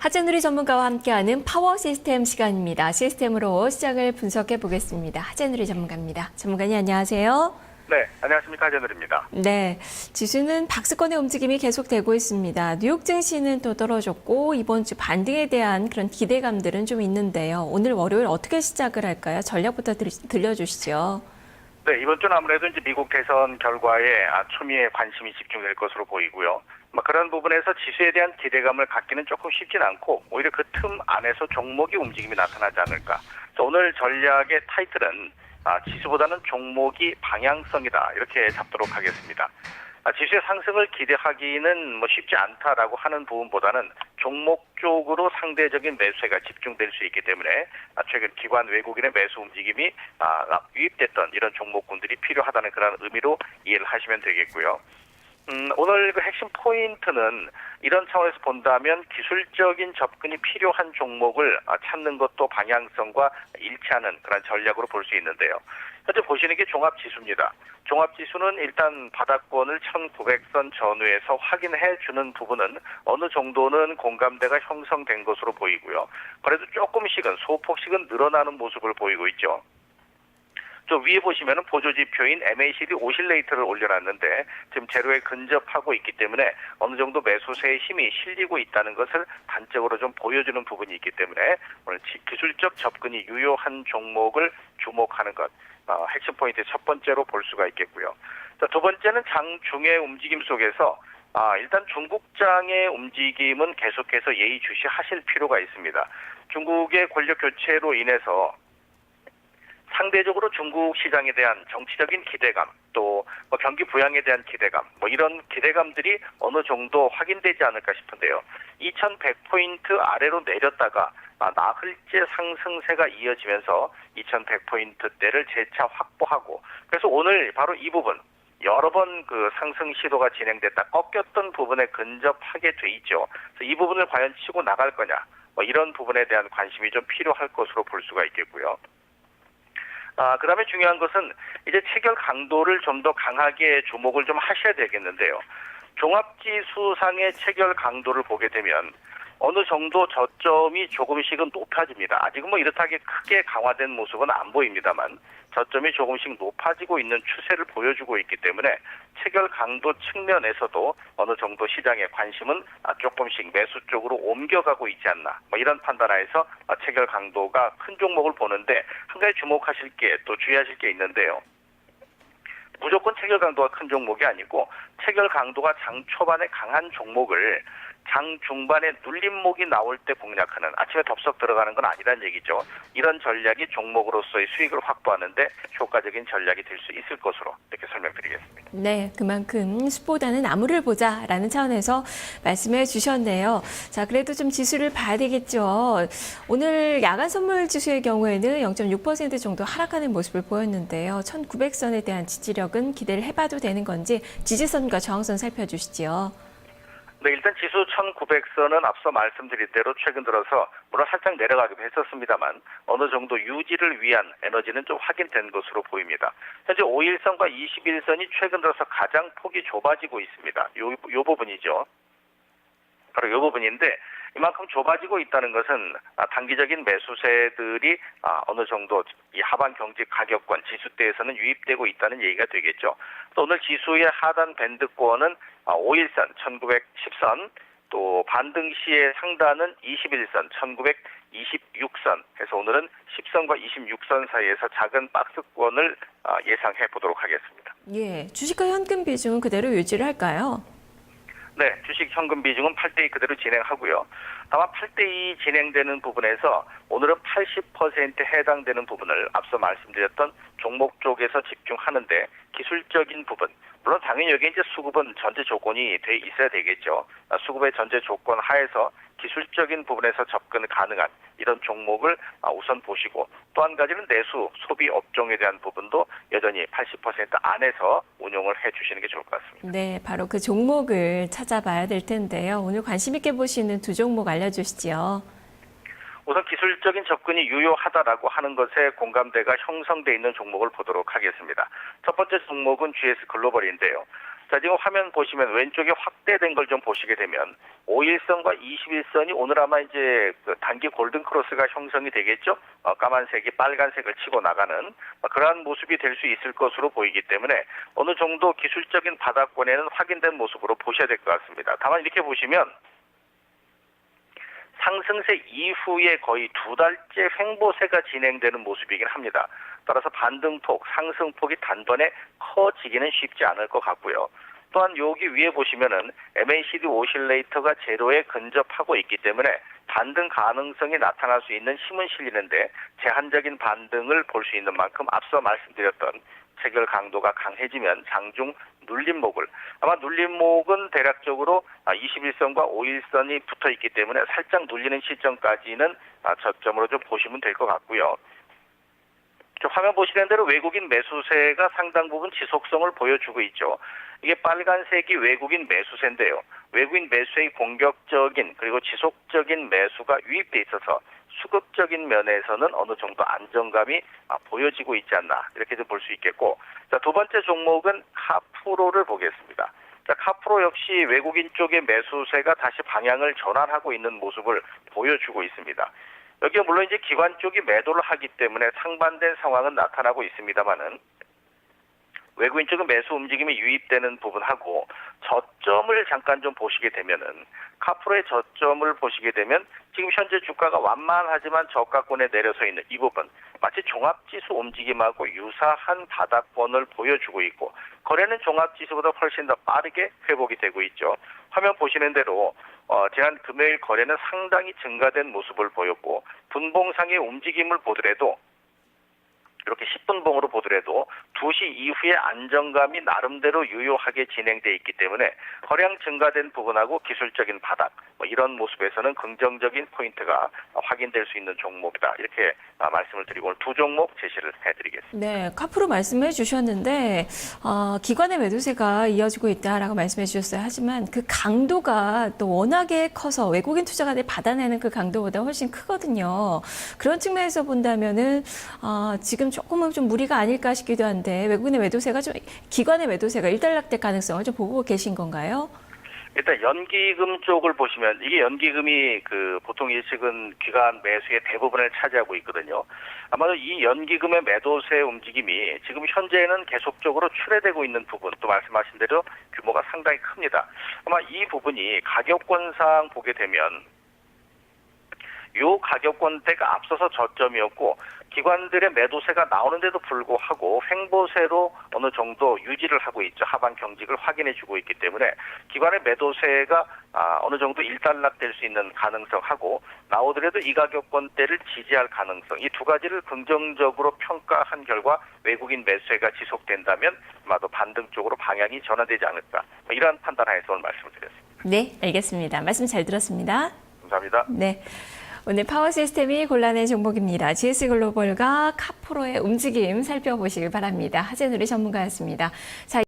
하재누리 전문가와 함께하는 파워 시스템 시간입니다. 시스템으로 시장을 분석해 보겠습니다. 하재누리 전문가입니다. 전문가님 안녕하세요. 네, 안녕하십니까. 하재누리입니다. 네, 지수는 박스권의 움직임이 계속되고 있습니다. 뉴욕 증시는 또 떨어졌고 이번 주 반등에 대한 그런 기대감들은 좀 있는데요. 오늘 월요일 어떻게 시작을 할까요? 전략부터 들려주시죠. 네, 이번 주는 아무래도 이제 미국 대선 결과에 초미의 관심이 집중될 것으로 보이고요. 그런 부분에서 지수에 대한 기대감을 갖기는 조금 쉽진 않고 오히려 그 틈 안에서 종목의 움직임이 나타나지 않을까. 오늘 전략의 타이틀은 지수보다는 종목이 방향성이다 이렇게 잡도록 하겠습니다. 지수의 상승을 기대하기는 쉽지 않다라고 하는 부분보다는 종목 쪽으로 상대적인 매수세가 집중될 수 있기 때문에 최근 기관 외국인의 매수 움직임이 유입됐던 이런 종목군들이 필요하다는 그런 의미로 이해를 하시면 되겠고요. 오늘 그 핵심 포인트는 이런 차원에서 본다면 기술적인 접근이 필요한 종목을 찾는 것도 방향성과 일치하는 그런 전략으로 볼 수 있는데요. 현재 보시는 게 종합지수입니다. 종합지수는 일단 바닥권을 1900선 전후에서 확인해 주는 부분은 어느 정도는 공감대가 형성된 것으로 보이고요. 그래도 조금씩은 소폭씩은 늘어나는 모습을 보이고 있죠. 저 위에 보시면은 보조지표인 MACD 오실레이터를 올려놨는데 지금 제로에 근접하고 있기 때문에 어느 정도 매수세의 힘이 실리고 있다는 것을 단적으로 좀 보여주는 부분이 있기 때문에 오늘 기술적 접근이 유효한 종목을 주목하는 것 핵심 포인트 첫 번째로 볼 수가 있겠고요. 자, 두 번째는 장중의 움직임 속에서 일단 중국장의 움직임은 계속해서 예의주시하실 필요가 있습니다. 중국의 권력 교체로 인해서 상대적으로 중국 시장에 대한 정치적인 기대감, 또 경기 부양에 대한 기대감, 이런 기대감들이 어느 정도 확인되지 않을까 싶은데요. 2100포인트 아래로 내렸다가 나흘째 상승세가 이어지면서 2100포인트대를 재차 확보하고, 그래서 오늘 바로 이 부분, 여러 번 그 상승 시도가 진행됐다 꺾였던 부분에 근접하게 돼 있죠. 그래서 이 부분을 과연 치고 나갈 거냐, 이런 부분에 대한 관심이 좀 필요할 것으로 볼 수가 있겠고요. 그 다음에 중요한 것은 이제 체결 강도를 좀 더 강하게 주목을 좀 하셔야 되겠는데요. 종합지수상의 체결 강도를 보게 되면 어느 정도 저점이 조금씩은 높아집니다. 아직은 이렇다게 크게 강화된 모습은 안 보입니다만 저점이 조금씩 높아지고 있는 추세를 보여주고 있기 때문에 체결 강도 측면에서도 어느 정도 시장의 관심은 조금씩 매수 쪽으로 옮겨가고 있지 않나, 이런 판단하에서 체결 강도가 큰 종목을 보는데 한 가지 주목하실 게, 또 주의하실 게 있는데요. 무조건 체결 강도가 큰 종목이 아니고 체결 강도가 장 초반에 강한 종목을 장 중반에 눌림목이 나올 때 공략하는, 아침에 덥석 들어가는 건 아니란 얘기죠. 이런 전략이 종목으로서의 수익을 확보하는데 효과적인 전략이 될 수 있을 것으로 이렇게 설명드리겠습니다. 네, 그만큼 숲보다는 나무를 보자라는 차원에서 말씀해 주셨네요. 자, 그래도 좀 지수를 봐야 되겠죠. 오늘 야간 선물 지수의 경우에는 0.6% 정도 하락하는 모습을 보였는데요. 1900선에 대한 지지력은 기대를 해봐도 되는 건지 지지선과 저항선 살펴주시죠. 네, 일단 지수 1900선은 앞서 말씀드린 대로 최근 들어서 물론 살짝 내려가기도 했었습니다만 어느 정도 유지를 위한 에너지는 좀 확인된 것으로 보입니다. 현재 5일선과 21선이 최근 들어서 가장 폭이 좁아지고 있습니다. 요 부분이죠. 바로 요 부분인데 이만큼 좁아지고 있다는 것은 단기적인 매수세들이 어느 정도 이 하반 경직 가격권 지수대에서는 유입되고 있다는 얘기가 되겠죠. 또 오늘 지수의 하단 밴드권은 5일선 1910선, 또 반등 시의 상단은 21선 1926선 해서 오늘은 10선과 26선 사이에서 작은 박스권을 예상해 보도록 하겠습니다. 예, 주식과 현금 비중은 그대로 유지를 할까요? 네, 주식 현금 비중은 8대2 그대로 진행하고요. 다만 8대2 진행되는 부분에서 오늘은 80%에 해당되는 부분을 앞서 말씀드렸던 종목 쪽에서 집중하는데 기술적인 부분, 물론 당연히 여기 이제 수급은 전제 조건이 돼 있어야 되겠죠. 수급의 전제 조건 하에서 기술적인 부분에서 접근 가능한 이런 종목을 우선 보시고, 또 한 가지는 내수, 소비 업종에 대한 부분도 여전히 80% 안에서 운용을 해주시는 게 좋을 것 같습니다. 네, 바로 그 종목을 찾아봐야 될 텐데요. 오늘 관심 있게 보시는 두 종목 알려주시죠. 우선 기술적인 접근이 유효하다라고 하는 것에 공감대가 형성돼 있는 종목을 보도록 하겠습니다. 첫 번째 종목은 GS 글로벌인데요. 자, 지금 화면 보시면 왼쪽에 확대된 걸 좀 보시게 되면 5일선과 21선이 오늘 아마 이제 그 단기 골든 크로스가 형성이 되겠죠. 까만색이 빨간색을 치고 나가는 그러한 모습이 될 수 있을 것으로 보이기 때문에 어느 정도 기술적인 바닥권에는 확인된 모습으로 보셔야 될 것 같습니다. 다만 이렇게 보시면 상승세 이후에 거의 2달째 횡보세가 진행되는 모습이긴 합니다. 따라서 반등폭, 상승폭이 단번에 커지기는 쉽지 않을 것 같고요. 또한 여기 위에 보시면은 MACD 오실레이터가 제로에 근접하고 있기 때문에 반등 가능성이 나타날 수 있는 힘은 실리는데 제한적인 반등을 볼 수 있는 만큼 앞서 말씀드렸던 체결 강도가 강해지면 장중 눌림목을 아마 눌림목은 대략적으로 21선과 5일선이 붙어 있기 때문에 살짝 눌리는 시점까지는 저점으로 좀 보시면 될 것 같고요. 화면 보시는 대로 외국인 매수세가 상당 부분 지속성을 보여주고 있죠. 이게 빨간색이 외국인 매수세인데요. 외국인 매수의 공격적인 그리고 지속적인 매수가 유입돼 있어서 수급적인 면에서는 어느 정도 안정감이 보여지고 있지 않나 이렇게 좀 볼 수 있겠고, 자, 두 번째 종목은 카프로를 보겠습니다. 자, 카프로 역시 외국인 쪽의 매수세가 다시 방향을 전환하고 있는 모습을 보여주고 있습니다. 여기가 물론 이제 기관 쪽이 매도를 하기 때문에 상반된 상황은 나타나고 있습니다만은 외국인 쪽의 매수 움직임이 유입되는 부분하고 저점을 잠깐 좀 보시게 되면은 카프로의 저점을 보시게 되면 지금 현재 주가가 완만하지만 저가권에 내려서 있는 이 부분 마치 종합지수 움직임하고 유사한 바닥권을 보여주고 있고 거래는 종합지수보다 훨씬 더 빠르게 회복이 되고 있죠. 화면 보시는 대로 지난 금요일 거래는 상당히 증가된 모습을 보였고 분봉상의 움직임을 보더라도 이렇게 10분봉으로 보더라도 2시 이후에 안정감이 나름대로 유효하게 진행돼 있기 때문에 거래량 증가된 부분하고 기술적인 바닥 이런 모습에서는 긍정적인 포인트가 확인될 수 있는 종목이다. 이렇게 말씀을 드리고 오늘 두 종목 제시를 해드리겠습니다. 네, 카프로 말씀해 주셨는데 기관의 매도세가 이어지고 있다라고 말씀해 주셨어요. 하지만 그 강도가 또 워낙에 커서 외국인 투자가들이 받아내는 그 강도보다 훨씬 크거든요. 그런 측면에서 본다면은 지금 조금은 좀 무리가 아닐까 싶기도 한데 외국인의 매도세가 좀 기관의 매도세가 일단락될 가능성을 좀 보고 계신 건가요? 일단 연기금 쪽을 보시면 이게 연기금이 그 보통 일식은 기관 매수의 대부분을 차지하고 있거든요. 아마도 이 연기금의 매도세 움직임이 지금 현재는 계속적으로 출회되고 있는 부분 또 말씀하신 대로 규모가 상당히 큽니다. 아마 이 부분이 가격권상 보게 되면 요 가격권대가 앞서서 저점이었고 기관들의 매도세가 나오는데도 불구하고 횡보세로 어느 정도 유지를 하고 있죠. 하방 경직을 확인해주고 있기 때문에 기관의 매도세가 어느 정도 일단락될 수 있는 가능성하고 나오더라도 이 가격권대를 지지할 가능성 이 두 가지를 긍정적으로 평가한 결과 외국인 매수세가 지속된다면 아마도 반등 쪽으로 방향이 전환되지 않을까 이러한 판단하에서 오늘 말씀을 드렸습니다. 네, 알겠습니다. 말씀 잘 들었습니다. 감사합니다. 네. 오늘 파워 시스템이 골라낸 종목입니다. GS글로벌과 카프로의 움직임 살펴보시길 바랍니다. 하재누리 전문가였습니다. 자,